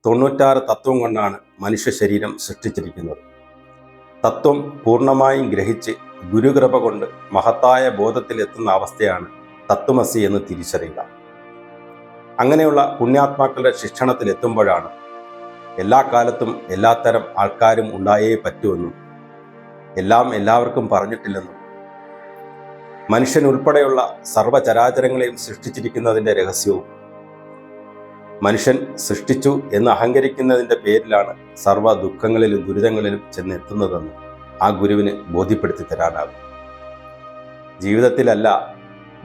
96 തത്വം കൊണ്ടാണ് മനുഷ്യ ശരീരം സൃഷ്ടിച്ചിരിക്കുന്നത്. തത്വം പൂർണ്ണമായും ഗ്രഹിച്ച് ഗുരുകൃപ കൊണ്ട് മഹത്തായ ബോധത്തിലെത്തുന്ന അവസ്ഥയാണ് തത്വമസി എന്ന് തിരിച്ചറിയുക. അങ്ങനെയുള്ള പുണ്യാത്മാക്കളുടെ ശിക്ഷണത്തിലെത്തുമ്പോഴാണ് എല്ലാ കാലത്തും എല്ലാത്തരം ആൾക്കാരും ഉണ്ടായേ പറ്റുമെന്നും എല്ലാം എല്ലാവർക്കും പറഞ്ഞിട്ടില്ലെന്നും മനുഷ്യനുൾപ്പെടെയുള്ള സർവ്വചരാചരങ്ങളെയും സൃഷ്ടിച്ചിരിക്കുന്നതിൻ്റെ രഹസ്യവും മനുഷ്യൻ സൃഷ്ടിച്ചു എന്ന് അഹങ്കരിക്കുന്നതിൻ്റെ പേരിലാണ് സർവ്വ ദുഃഖങ്ങളിലും ദുരിതങ്ങളിലും ചെന്നെത്തുന്നതെന്ന് ആ ഗുരുവിന് ബോധ്യപ്പെടുത്തി തരാനാകും. ജീവിതത്തിലല്ല,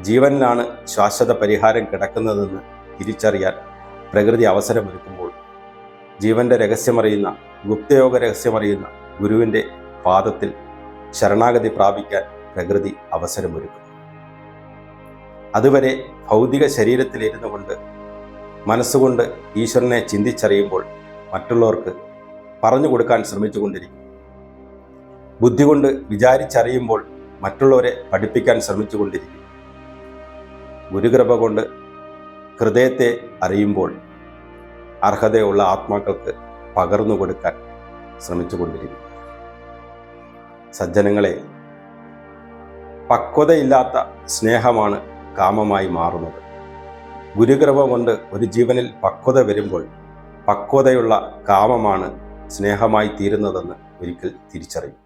ജീവനിലാണ് ശാശ്വത പരിഹാരം കിടക്കുന്നതെന്ന് തിരിച്ചറിയാൻ പ്രകൃതി അവസരമൊരുക്കുമ്പോൾ ജീവന്റെ രഹസ്യമറിയുന്ന, ഗുപ്തയോഗ രഹസ്യമറിയുന്ന ഗുരുവിൻ്റെ പാദത്തിൽ ശരണാഗതി പ്രാപിക്കാൻ പ്രകൃതി അവസരമൊരുക്കും. അതുവരെ ഭൗതിക ശരീരത്തിലിരുന്നു കൊണ്ട് മനസ്സുകൊണ്ട് ഈശ്വരനെ ചിന്തിച്ചറിയുമ്പോൾ മറ്റുള്ളവർക്ക് പറഞ്ഞു കൊടുക്കാൻ ശ്രമിച്ചുകൊണ്ടിരിക്കും. ബുദ്ധി കൊണ്ട് വിചാരിച്ചറിയുമ്പോൾ മറ്റുള്ളവരെ പഠിപ്പിക്കാൻ ശ്രമിച്ചുകൊണ്ടിരിക്കും. ഗുരുകൃപ കൊണ്ട് ഹൃദയത്തെ അറിയുമ്പോൾ അർഹതയുള്ള ആത്മാക്കൾക്ക് പകർന്നു കൊടുക്കാൻ ശ്രമിച്ചുകൊണ്ടിരിക്കും. സജ്ജനങ്ങളെ, പക്വതയില്ലാത്ത സ്നേഹമാണ് കാമമായി മാറുന്നത്. ഗുരുകൃപ കൊണ്ട് ഒരു ജീവനിൽ പക്വത വരുമ്പോൾ പക്വതയുള്ള കാമമാണ് സ്നേഹമായി തീരുന്നതെന്ന് ഒരിക്കൽ തിരിച്ചറിയും.